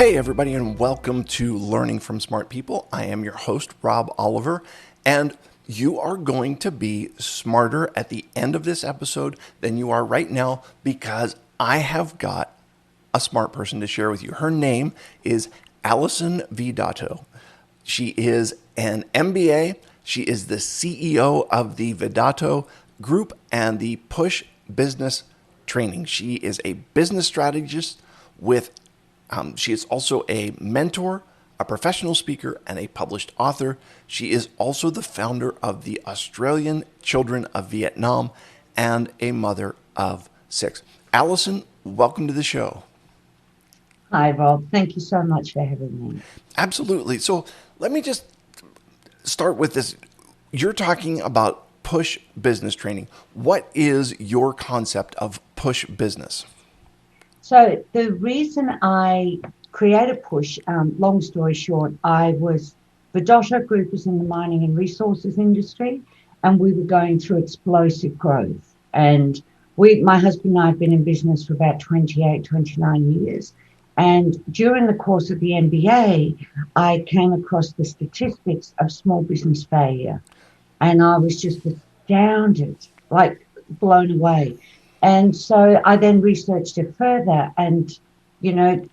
Hey, everybody, and welcome to Learning from Smart People. I am your host, Rob Oliver, and you are going to be smarter at the end of this episode than you are right now because I have got a smart person to share with you. Her name is Alison Vidotto. She is an MBA. She is the CEO of the Vidotto Group and the Push Business Training. She is a business strategist with she is also a mentor, a professional speaker, and a published author. She is also the founder of the Australian Children of Vietnam and a mother of 6. Alison, welcome to the show. Hi, Rob. Thank you so much for having me. Absolutely. So let me just start with this. You're talking about push business training. What is your concept of push business? So, the reason I created Push, long story short, Vidotto Group is in the mining and resources industry, and we were going through explosive growth. And my husband and I have been in business for about 28, 29 years. And during the course of the MBA, I came across the statistics of small business failure. And I was just astounded, like blown away. And so I then researched it further. And, you know,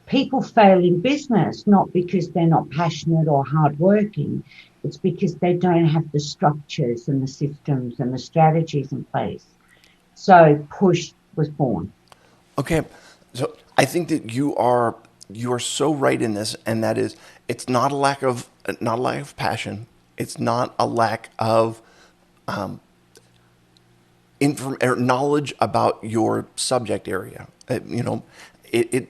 people fail in business not because they're not passionate or hardworking, it's because they don't have the structures and the systems and the strategies in place. So Push was born. Okay, so I think that you are so right in this, and that is, it's not a lack of passion. It's not a lack of or knowledge about your subject area. It, it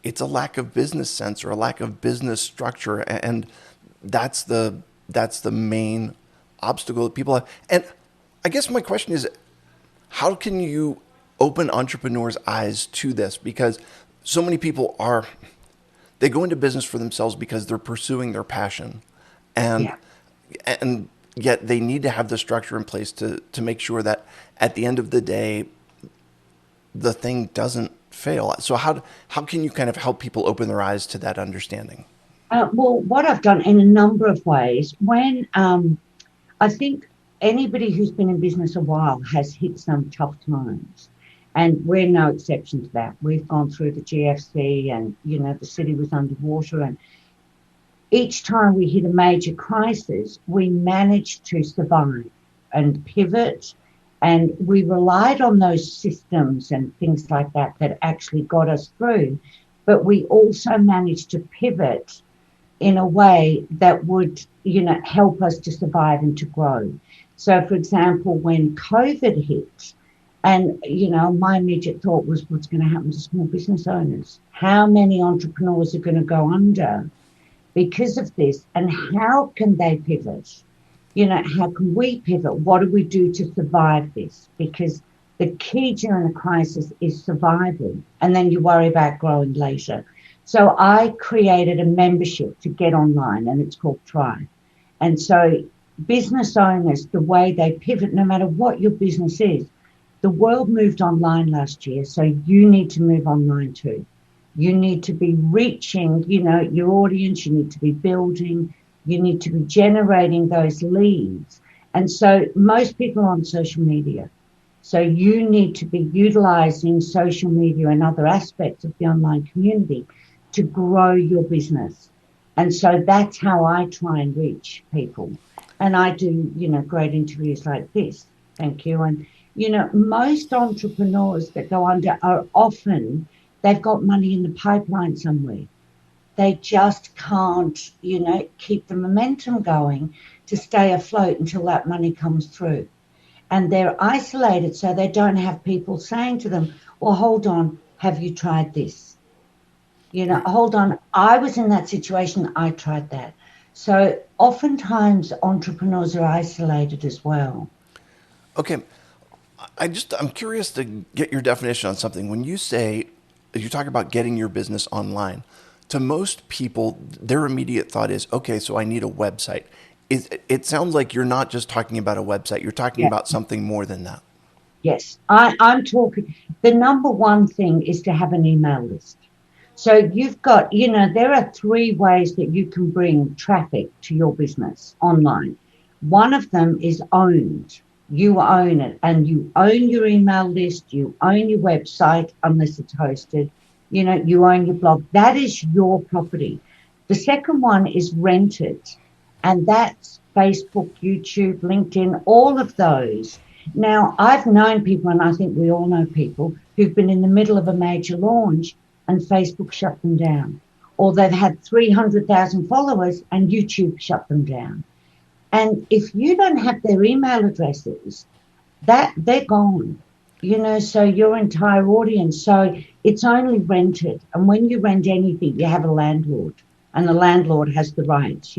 it's a lack of business sense or a lack of business structure, and that's the main obstacle that people have. And I guess my question is, how can you open entrepreneurs' eyes to this? Because so many people they go into business for themselves because they're pursuing their passion, and Yeah. and yet they need to have the structure in place to make sure that at the end of the day the thing doesn't fail. So how can you kind of help people open their eyes to that understanding? Well, what I've done in a number of ways, I think anybody who's been in business a while has hit some tough times. And we're no exception to that. We've gone through the GFC and, the city was underwater. And each time we hit a major crisis, we managed to survive and pivot. And we relied on those systems and things like that actually got us through. But we also managed to pivot in a way that would, help us to survive and to grow. So, for example, when COVID hit, and, my immediate thought was what's going to happen to small business owners? How many entrepreneurs are going to go under because of this? And how can they pivot? How can we pivot? What do we do to survive this? Because the key during a crisis is survival, and then you worry about growing later. So I created a membership to get online, and it's called Thrive. And so business owners, the way they pivot, no matter what your business is, the world moved online last year, so you need to move online too. You need to be reaching, your audience, you need to be building, you need to be generating those leads. And so most people are on social media. So you need to be utilizing social media and other aspects of the online community to grow your business. And so that's how I try and reach people. And I do, great interviews like this. Thank you. And, most entrepreneurs that go under are often, they've got money in the pipeline somewhere. They just can't, keep the momentum going to stay afloat until that money comes through. And they're isolated, so they don't have people saying to them, well, hold on, have you tried this? Hold on, I was in that situation, I tried that. So oftentimes entrepreneurs are isolated as well. Okay, I'm curious to get your definition on something. When you talk about getting your business online, to most people, their immediate thought is, okay, so I need a website. It sounds like you're not just talking about a website, you're talking Yeah. about something more than that. Yes, I'm talking. The number one thing is to have an email list. So you've got, there are three ways that you can bring traffic to your business online. One of them is owned. You own it, and you own your email list, you own your website, unless it's hosted, you own your blog. That is your property. The second one is rented, and that's Facebook, YouTube, LinkedIn, all of those. Now, I've known people, and I think we all know people who've been in the middle of a major launch and Facebook shut them down. Or they've had 300,000 followers and YouTube shut them down. And if you don't have their email addresses, that they're gone, so your entire audience. So it's only rented. And when you rent anything, you have a landlord, and the landlord has the rights.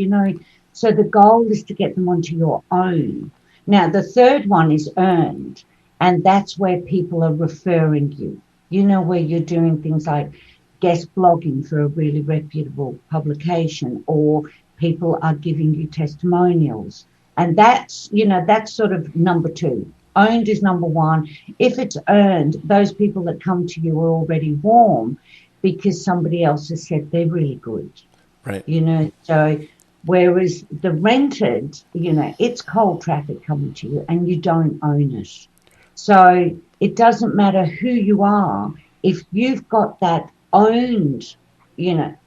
So the goal is to get them onto your own. Now, the third one is earned, and that's where people are referring you, where you're doing things like guest blogging for a really reputable publication, or people are giving you testimonials. And that's sort of number two. Owned is number one. If it's earned, those people that come to you are already warm because somebody else has said they're really good. Right. So whereas the rented, it's cold traffic coming to you and you don't own it. So it doesn't matter who you are. If you've got that owned,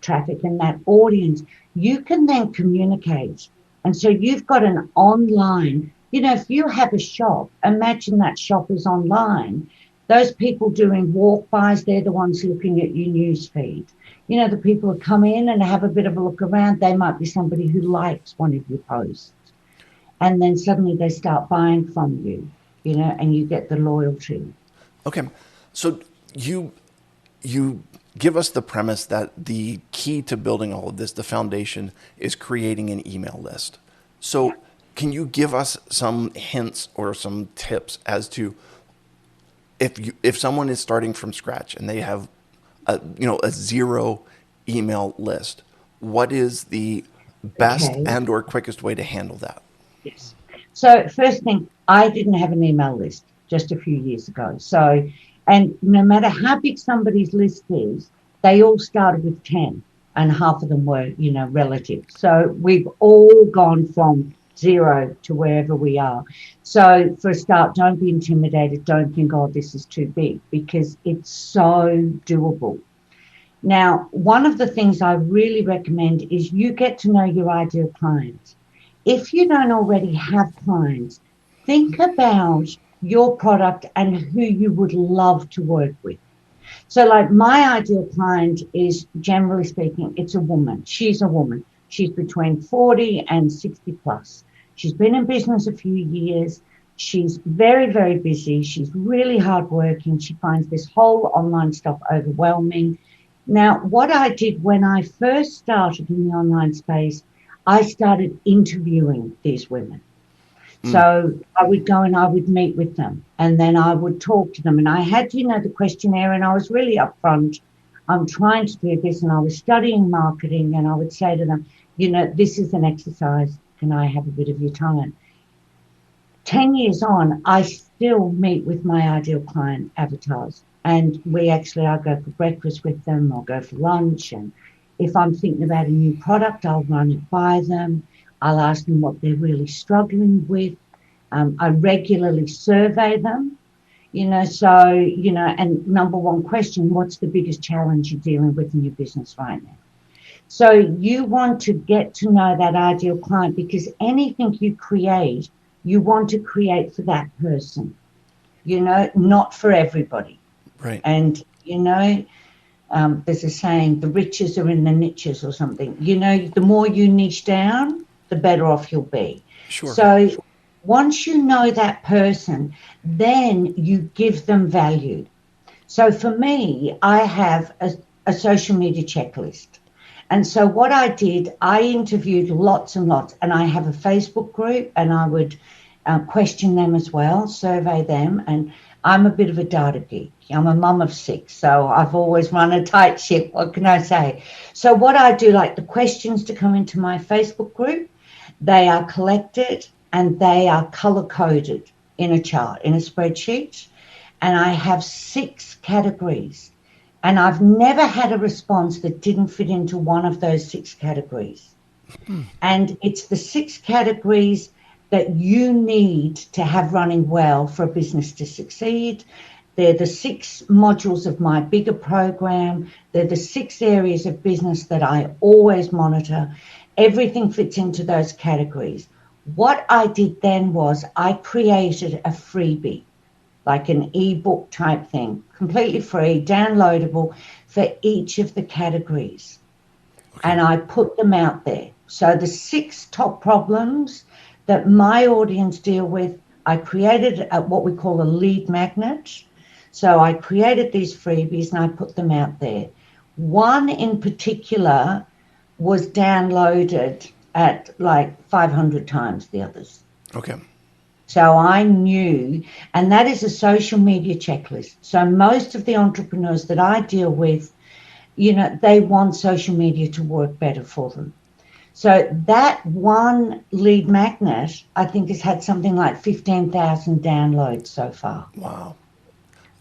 traffic and that audience, you can then communicate. And so you've got an online, if you have a shop, imagine that shop is online. Those people doing walk-bys, they're the ones looking at your news feed. The people who come in and have a bit of a look around, they might be somebody who likes one of your posts. And then suddenly they start buying from you, and you get the loyalty. Okay. So you give us the premise that the key to building all of this, the foundation, is creating an email list. So can you give us some hints or some tips as to if someone is starting from scratch and they have a zero email list, what is the best Okay. and or quickest way to handle that? Yes. So first thing, I didn't have an email list just a few years ago. So, and no matter how big somebody's list is, they all started with 10 and half of them were, relatives. So we've all gone from zero to wherever we are. So for a start, don't be intimidated. Don't think, oh, this is too big, because it's so doable. Now, one of the things I really recommend is you get to know your ideal clients. If you don't already have clients, think about your product and who you would love to work with. So like my ideal client is, generally speaking, it's a woman. She's a woman. She's between 40 and 60 plus. She's been in business a few years. She's very, very busy. She's really hardworking. She finds this whole online stuff overwhelming. Now, what I did when I first started in the online space, I started interviewing these women. So I would go and I would meet with them, and then I would talk to them. And I had, the questionnaire, and I was really upfront. I'm trying to do this, and I was studying marketing, and I would say to them, this is an exercise. Can I have a bit of your time? 10 years on, I still meet with my ideal client avatars. And I go for breakfast with them, I'll go for lunch. And if I'm thinking about a new product, I'll run it by them. I'll ask them what they're really struggling with. I regularly survey them, and number one question, what's the biggest challenge you're dealing with in your business right now? So you want to get to know that ideal client, because anything you create, you want to create for that person, not for everybody. Right. And, there's a saying, the riches are in the niches or something. The more you niche down, the better off you'll be. Sure. So once you know that person, then you give them value. So for me, I have a social media checklist. And so what I did, I interviewed lots and lots, and I have a Facebook group, and I would question them as well, survey them. And I'm a bit of a data geek. I'm a mum of 6, so I've always run a tight ship. What can I say? So what I do, like the questions to come into my Facebook group, they are collected and they are color coded in a chart, in a spreadsheet. And I have 6 categories. And I've never had a response that didn't fit into one of those 6 categories. And it's the 6 categories that you need to have running well for a business to succeed. They're the 6 modules of my bigger program. They're the 6 areas of business that I always monitor. Everything fits into those categories. What I did then was I created a freebie, like an ebook type thing, completely free, downloadable for each of the categories. Okay. And I put them out there. So the 6 top problems that my audience deal with, I created what we call a lead magnet. So I created these freebies and I put them out there. One in particular was downloaded at like 500 times the others. Okay. So I knew, and that is a social media checklist. So most of the entrepreneurs that I deal with, they want social media to work better for them. So that one lead magnet, I think, has had something like 15,000 downloads so far. Wow.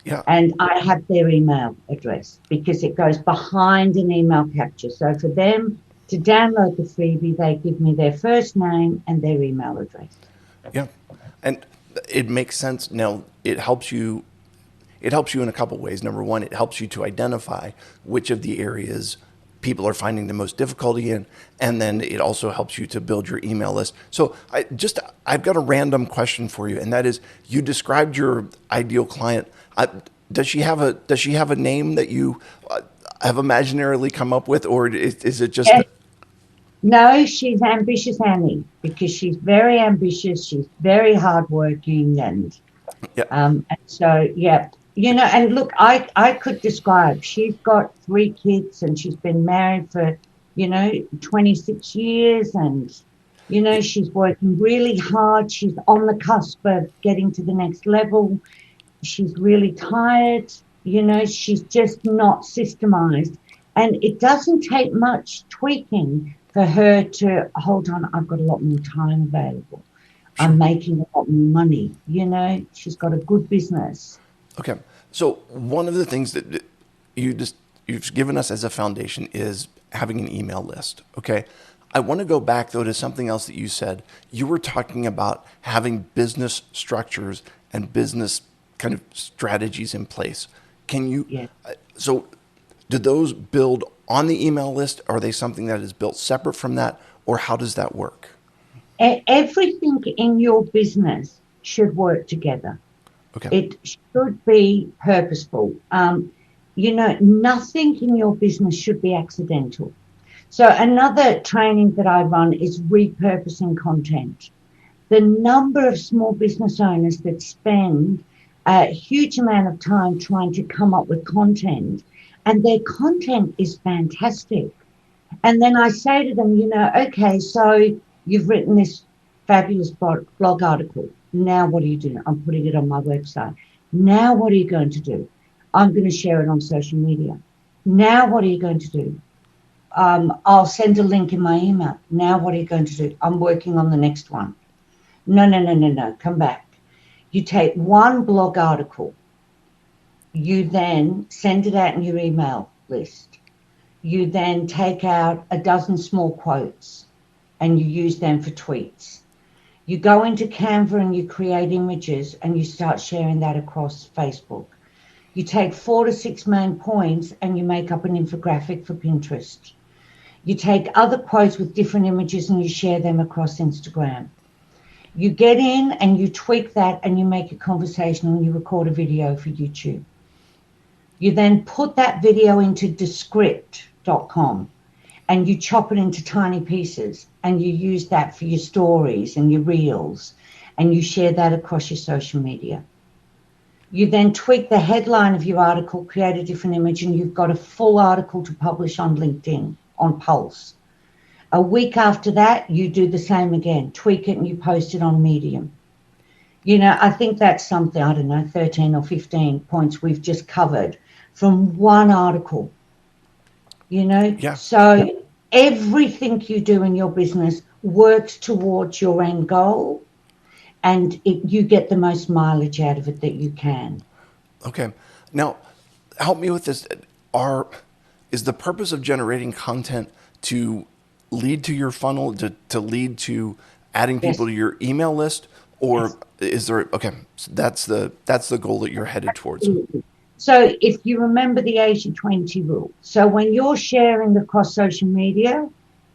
Yeah. And I have their email address because it goes behind an email capture. So for them to download the freebie, they give me their first name and their email address. Yeah. And it makes sense. Now, it helps you in a couple ways. Number one, it helps you to identify which of the areas people are finding the most difficulty in, and then it also helps you to build your email list. So I've got a random question for you, and that is, you described your ideal client. Does she have a name that you have imaginarily come up with, or is it just? Yeah. No, she's Ambitious Annie because she's very ambitious. She's very hardworking, Yeah. and so yeah, And look, I could describe. She's got 3 kids, and she's been married for 26 years, and she's working really hard. She's on the cusp of getting to the next level. She's really tired. She's just not systemized, and it doesn't take much tweaking for her to hold on. I've got a lot more time available. I'm Sure. making a lot more money. She's got a good business. Okay. So one of the things that you've given us as a foundation is having an email list. Okay. I want to go back though to something else that you said. You were talking about having business structures and business kind of strategies in place. Can you? Yeah. So, do those build on the email list? Are they something that is built separate from that, or how does that work? Everything in your business should work together. Okay. It should be purposeful. Nothing in your business should be accidental. So another training that I run is repurposing content. The number of small business owners that spend a huge amount of time trying to come up with content, and their content is fantastic. And then I say to them, okay, so you've written this fabulous blog article. Now what are you doing? I'm putting it on my website. Now what are you going to do? I'm going to share it on social media. Now what are you going to do? I'll send a link in my email. Now what are you going to do? I'm working on the next one. No. Come back. You take one blog article. You then send it out in your email list. You then take out a dozen small quotes and you use them for tweets. You go into Canva and you create images and you start sharing that across Facebook. You take 4 to 6 main points and you make up an infographic for Pinterest. You take other quotes with different images and you share them across Instagram. You get in and you tweak that and you make it conversational and you record a video for YouTube. You then put that video into Descript.com and you chop it into tiny pieces and you use that for your stories and your reels and you share that across your social media. You then tweak the headline of your article, create a different image, and you've got a full article to publish on LinkedIn, on Pulse. A week after that, you do the same again, tweak it and you post it on Medium. I think that's something, 13 or 15 points we've just covered from one article, Yeah. So everything you do in your business works towards your end goal, and you get the most mileage out of it that you can. Okay. Now, help me with this. are is the purpose of generating content to lead to your funnel, to lead to adding people Yes, to your email list, or yes. is there okay, so that's the goal that you're headed towards. Absolutely. So if you remember the 80-20 rule, so when you're sharing across social media,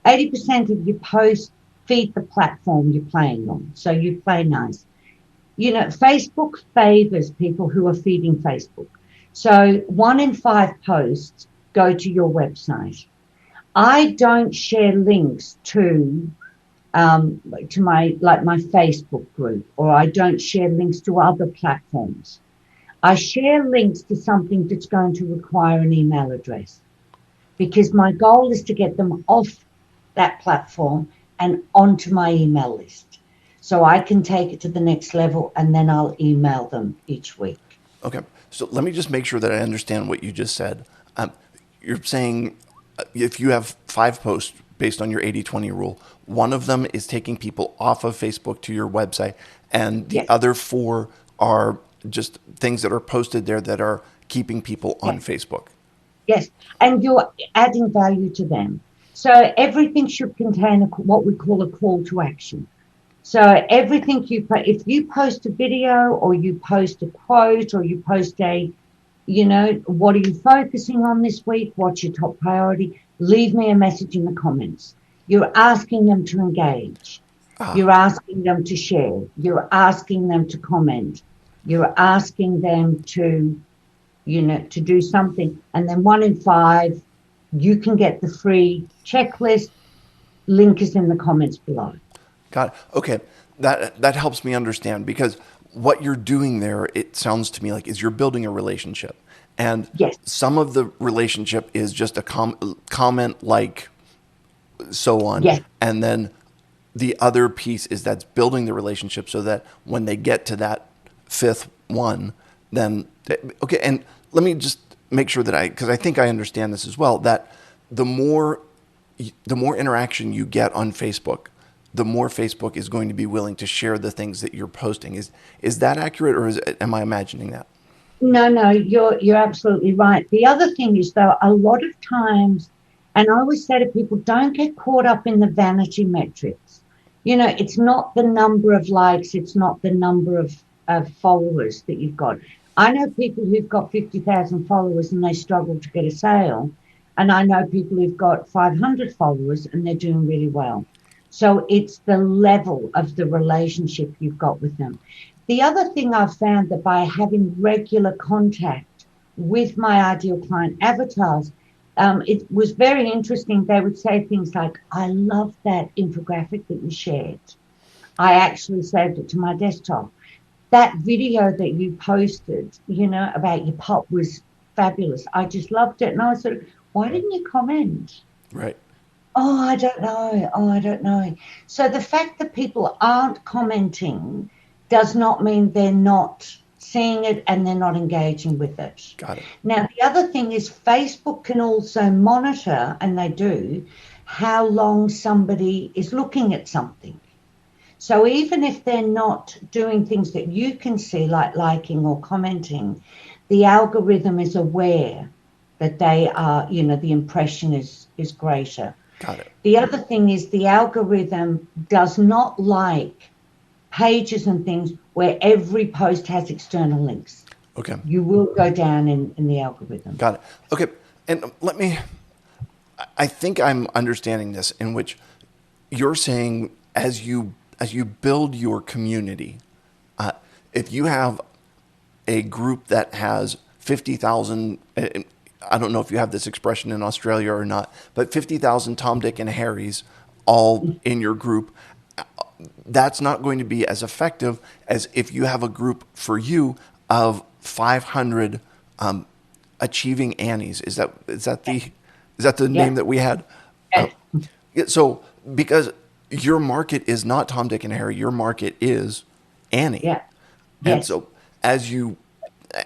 80% of your posts feed the platform you're playing on. So you play nice. Facebook favors people who are feeding Facebook. So 1 in 5 posts go to your website. I don't share links to my Facebook group, or I don't share links to other platforms. I share links to something that's going to require an email address because my goal is to get them off that platform and onto my email list so I can take it to the next level and then I'll email them each week. Okay, so let me just make sure that I understand what you just said. You're saying if you have 5 posts based on your 80-20 rule, one of them is taking people off of Facebook to your website, and the Yes, other 4 are just things that are posted there that are keeping people on yes, Facebook. yes. And you're adding value to them. So everything should contain what we call a call to action. So everything if you post a video or you post a quote or you post what are you focusing on this week? What's your top priority? Leave me a message in the comments. You're asking them to engage. Ah, You're asking them to share. You're asking them to comment. You're asking them to do something. And then 1 in 5, you can get the free checklist. Link is in the comments below. got it. Okay, that helps me understand because what you're doing there, it sounds to me like, is you're building a relationship, and Yes, some of the relationship is just a comment like so on. yes, And then the other piece is that's building the relationship so that when they get to that fifth one, then, okay. And let me just make sure that because I think I understand this as well, that the more, the more interaction you get on Facebook, the more Facebook is going to be willing to share the things that you're posting. Is that accurate, or am I imagining that? no, no, you're absolutely right. The other thing is though, a lot of times, and I always say to people, don't get caught up in the vanity metrics. It's not the number of likes, it's not the number of followers that you've got. I know people who've got 50,000 followers and they struggle to get a sale. And I know people who've got 500 followers and they're doing really well. So it's the level of the relationship you've got with them. The other thing I've found that by having regular contact with my ideal client avatars, it was very interesting. They would say things like, I love that infographic that you shared. I actually saved it to my desktop. That video that you posted, about your pup was fabulous. I just loved it. And I was sort of, why didn't you comment? Right. Oh, I don't know. Oh, I don't know. So the fact that people aren't commenting does not mean they're not seeing it and they're not engaging with it. Got it. Now, the other thing is Facebook can also monitor, and they do, how long somebody is looking at something. So even if they're not doing things that you can see, like liking or commenting, the algorithm is aware that they are, the impression is greater. Got it. The other thing is the algorithm does not like pages and things where every post has external links. Okay. You will go down in the algorithm. Got it. Okay. And I think I'm understanding this, in which you're saying as you build your community, if you have a group that has 50,000, I don't know if you have this expression in Australia or not, but 50,000 Tom, Dick, and Harrys all in your group, that's not going to be as effective as if you have a group for you of 500 achieving Annies. Is that the Yeah. name that we had? Uh, Yeah. yeah, so because your market is not Tom, Dick, and Harry, your market is Annie, Yeah. and Yes. so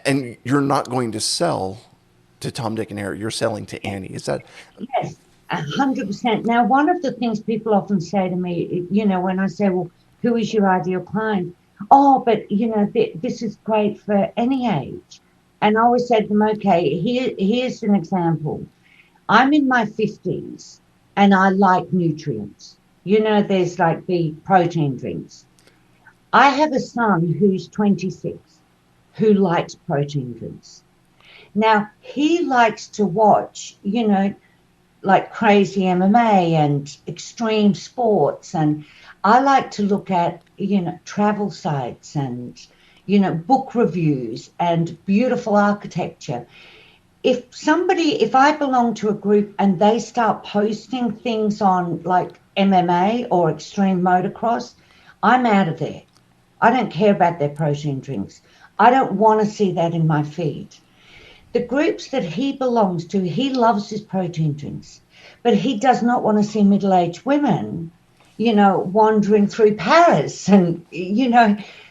and you're not going to sell to Tom, Dick, and Harry. You're selling to Annie. Is that Yes. 100%. Now, one of the things people often say to me, when I say, well, who is your ideal client? Oh, but, this is great for any age. And I always said to them, okay, here's an example. I'm in my 50s and I like nutrients. There's like the protein drinks. I have a son who's 26 who likes protein drinks. Now, he likes to watch, like crazy MMA and extreme sports. And I like to look at, travel sites and, book reviews and beautiful architecture. If I belong to a group and they start posting things on like MMA or extreme motocross, I'm out of there. I don't care about their protein drinks. I don't want to see that in my feed. The groups that he belongs to, he loves his protein drinks, but he does not want to see middle-aged women, wandering through Paris and,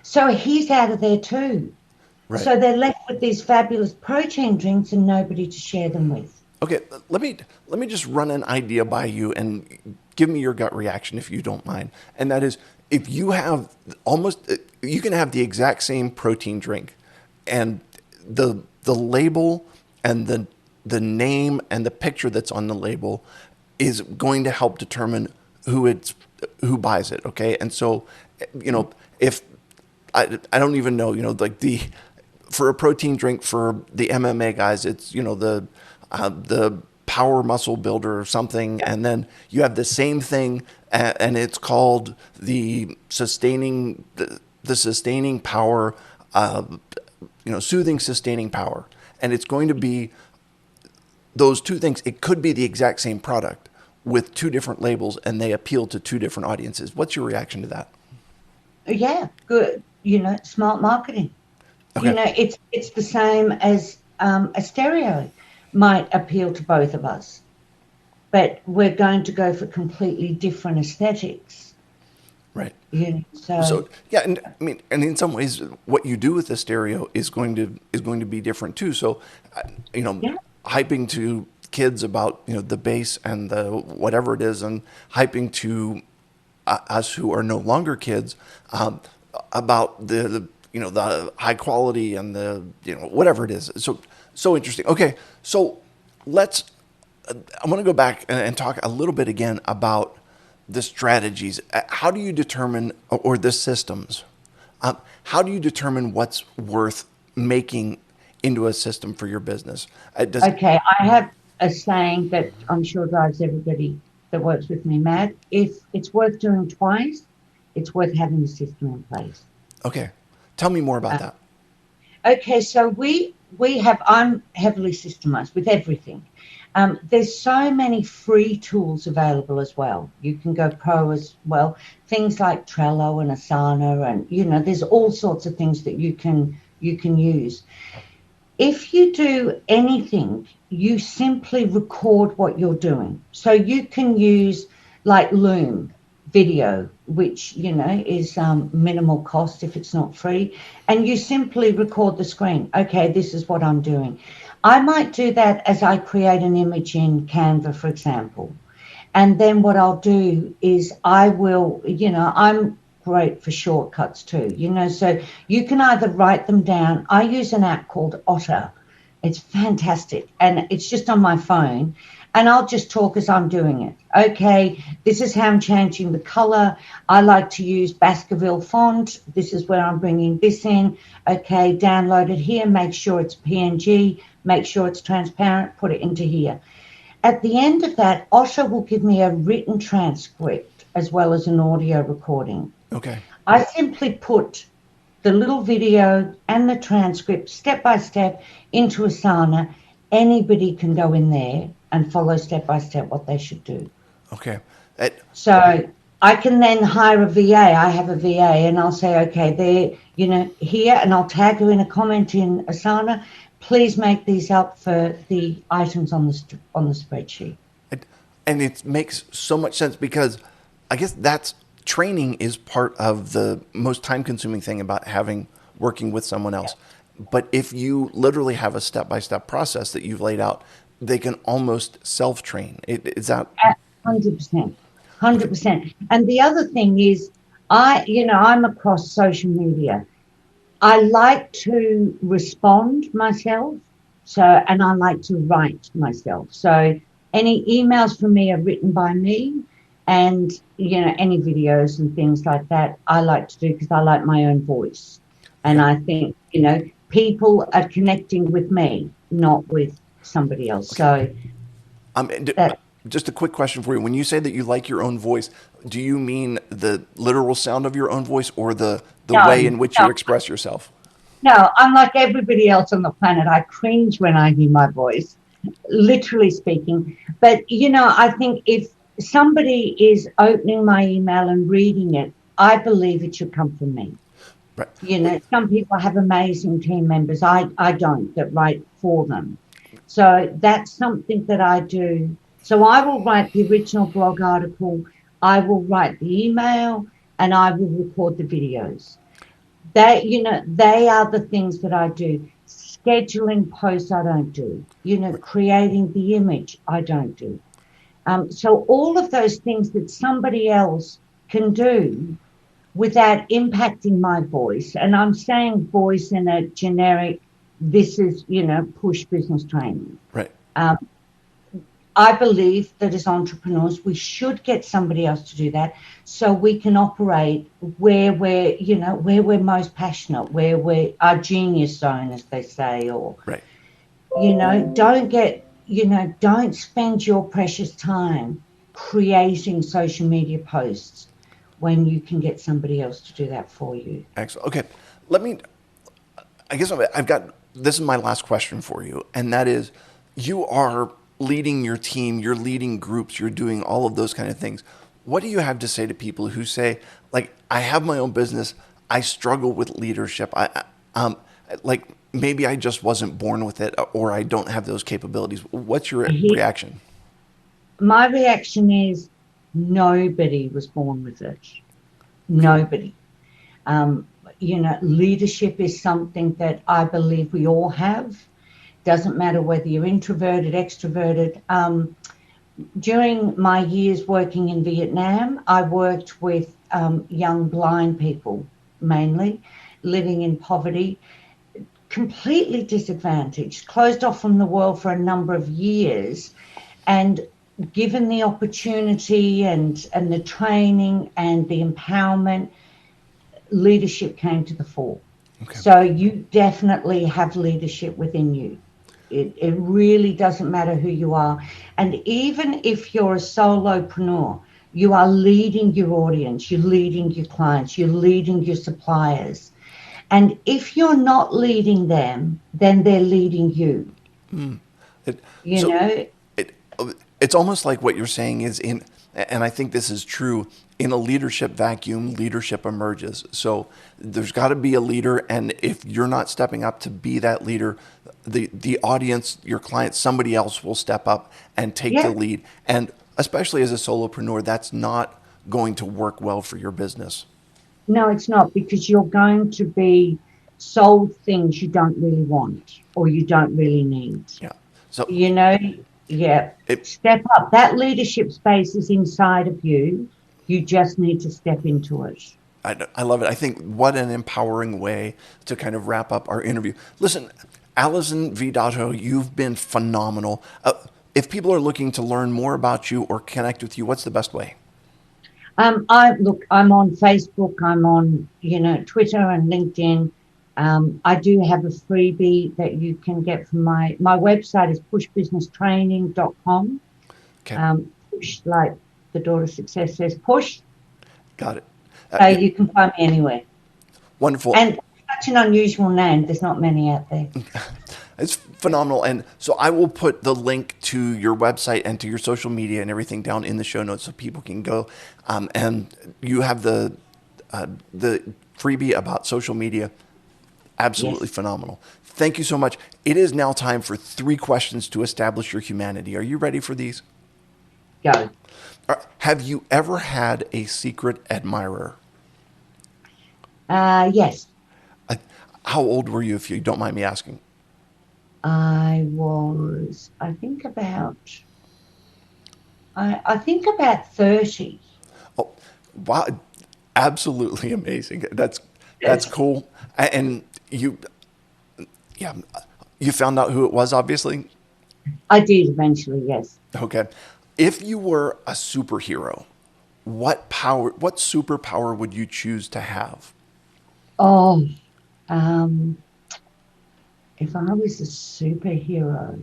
so he's out of there too. Right. So they're left with these fabulous protein drinks and nobody to share them with. Okay, let me just run an idea by you and give me your gut reaction if you don't mind. And that is, if you have almost, you can have the exact same protein drink, and the label and the name and the picture that's on the label is going to help determine who buys it. Okay, and so, if I don't even know, like for a protein drink for the MMA guys, it's the power muscle builder or something, and then you have the same thing, and it's called the sustaining power, soothing sustaining power, and it's going to be those two things. It could be the exact same product with two different labels, and they appeal to two different audiences. What's your reaction to that? Yeah, good. Smart marketing. Okay. It's the same as a stereo might appeal to both of us, but we're going to go for completely different aesthetics. Right. So So yeah, and I mean, and in some ways, what you do with the stereo is going to be different too. So, you know, yeah, hyping to kids about the bass and the whatever it is, and hyping to us who are no longer kids about the high quality and the whatever it is. So interesting. Okay, so let's. I want to go back and talk a little bit again about the strategies. How do you determine, or the systems? How do you determine what's worth making into a system for your business? Does okay. I have a saying that I'm sure drives everybody that works with me mad. If it's worth doing twice, it's worth having the system in place. Okay, tell me more about Uh, that. Okay, so we have I'm heavily systemized with everything. There's so many free tools available as well. You can go pro as well. Things like Trello and Asana, and there's all sorts of things that you can use. If you do anything, you simply record what you're doing. So you can use like Loom video, which is minimal cost if it's not free, and you simply record the screen. Okay, this is what I'm doing. I might do that as I create an image in Canva, for example. And then what I'll do is I will, I'm great for shortcuts too, so you can either write them down. I use an app called Otter. It's fantastic. And it's just on my phone. And I'll just talk as I'm doing it. Okay, this is how I'm changing the color. I like to use Baskerville font. This is where I'm bringing this in. Okay, download it here. Make sure it's PNG. Make sure it's transparent. Put it into here. At the end of that, Osha will give me a written transcript as well as an audio recording. Okay. I simply put the little video and the transcript step by step into Asana. Anybody can go in there and follow step by step what they should do. Okay. That, So I can then hire a VA. I have a VA and I'll say, okay, there, here, and I'll tag her in a comment in Asana. Please make these up for the items on the spreadsheet. and it makes so much sense, because I guess that's training is part of the most time consuming thing about working with someone else. But if you literally have a step by step process that you've laid out, they can almost self train. Is that 100%, okay? 100%. And the other thing is, I'm across social media. I like to respond myself. So, and I like to write myself. So any emails from me are written by me, and, any videos and things like that, I like to do because I like my own voice. And Okay. I think, people are connecting with me, not with somebody else. Okay. So Um, d- that, just a quick question for you. When you say that you like your own voice, do you mean the literal sound of your own voice or the way no, in which you no, express yourself? no, I'm like everybody else on the planet. I cringe when I hear my voice, literally speaking. But, I think if somebody is opening my email and reading it, I believe it should come from me. Right. Some people have amazing team members. I don't, that write for them. So that's something that I do. So I will write the original blog article, I will write the email, and I will record the videos. They are the things that I do. Scheduling posts, I don't do. Creating the image, I don't do. So all of those things that somebody else can do without impacting my voice, and I'm saying voice in a generic, this is, push business training. Right. Um, I believe that as entrepreneurs, we should get somebody else to do that so we can operate where we're most passionate, where we're our genius zone, as they say, or, Right. don't spend your precious time creating social media posts when you can get somebody else to do that for you. Excellent. Okay. Let me. I guess I've got. This is my last question for you, and that is, you are leading your team, you're leading groups, you're doing all of those kind of things. What do you have to say to people who say, like, I have my own business, I struggle with leadership, like maybe I just wasn't born with it, or I don't have those capabilities. What's your He, reaction? my reaction is nobody was born with it. Okay. Nobody. Um, Leadership is something that I believe we all have. Doesn't matter whether you're introverted, extroverted. During my years working in Vietnam, I worked with young blind people, mainly living in poverty, completely disadvantaged, closed off from the world for a number of years, and given the opportunity and the training and the empowerment, leadership came to the fore. Okay. So you definitely have leadership within you. It really doesn't matter who you are. And even if you're a solopreneur, you are leading your audience, you're leading your clients, you're leading your suppliers. And if you're not leading them, then they're leading you. It, You so know, it, it's almost like what you're saying is in, and I think this is true, in a leadership vacuum, leadership emerges. So there's got to be a leader, and if you're not stepping up to be that leader, the audience, your clients, somebody else will step up and take the yeah, lead. And especially as a solopreneur, that's not going to work well for your business. no, it's not, because you're going to be sold things you don't really want or you don't really need. Yeah. So You know, yeah, it, step up. That leadership space is inside of you. You just need to step into it. I love it. I think what an empowering way to kind of wrap up our interview. Listen, Alison Vidotto, you've been phenomenal. If people are looking to learn more about you or connect with you, what's the best way? I'm on Facebook, I'm on, Twitter and LinkedIn. I do have a freebie that you can get from my website is pushbusinesstraining.com. Okay, Push, like the daughter success says, push. got it. So Yeah, you can find me anywhere. wonderful. And such an unusual name. There's not many out there. It's phenomenal. And so I will put the link to your website and to your social media and everything down in the show notes so people can go. And you have the freebie about social media. Absolutely Yes, phenomenal. Thank you so much. It is now time for 3 questions to establish your humanity. Are you ready for these? go. Have you ever had a secret admirer? Yes, Uh, How old were you, if you don't mind me asking? I think about 30. Oh, wow, absolutely amazing. That's Yes. cool. And You, yeah, you found out who it was, obviously. I did eventually, yes. Okay. If you were a superhero, what superpower would you choose to have? Oh, um, if I was a superhero,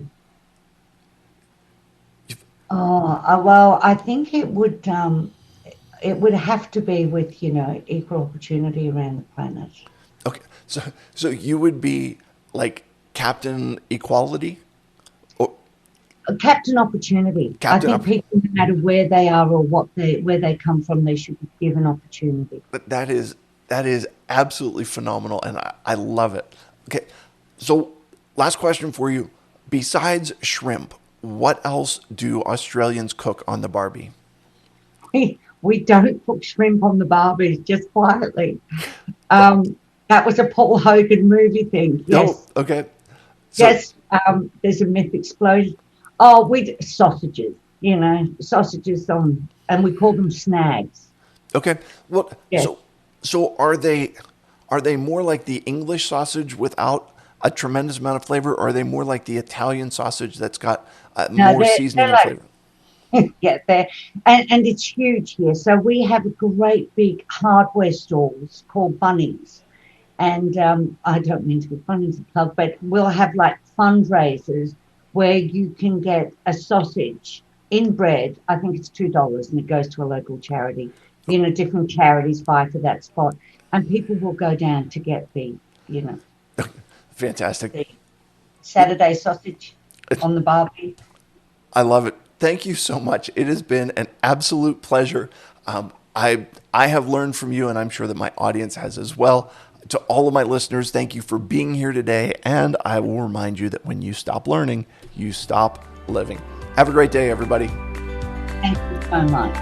well, I think it would have to be with, equal opportunity around the planet. Okay. So you would be like Captain Equality or Captain Opportunity. I Captain think Up. people, no matter where they are or where they come from, they should be given opportunity. But that is absolutely phenomenal, and I love it. Okay. So last question for you. Besides shrimp, what else do Australians cook on the Barbie? We don't cook shrimp on the barbies, just quietly. Um, that was a Paul Hogan movie thing. Oh, Yes, okay. So yes. There's a myth explosion. Oh, we sausages. Sausages on, and we call them snags. okay. Well, Yes. so are they more like the English sausage without a tremendous amount of flavor, or are they more like the Italian sausage that's got No, more seasoning they're and flavor? like yeah, and it's huge here. So we have a great big hardware stores called Bunnings, and I don't mean to be funny as a plug, but we'll have like fundraisers where you can get a sausage in bread. I think it's $2, and it goes to a local charity. Different charities buy for that spot, and people will go down to get you know, Fantastic. the Saturday sausage on the barbie. I love it. Thank you so much. It has been an absolute pleasure. I have learned from you, and I'm sure that my audience has as well. To all of my listeners, thank you for being here today. And I will remind you that when you stop learning, you stop living. Have a great day, everybody. Thank you so much.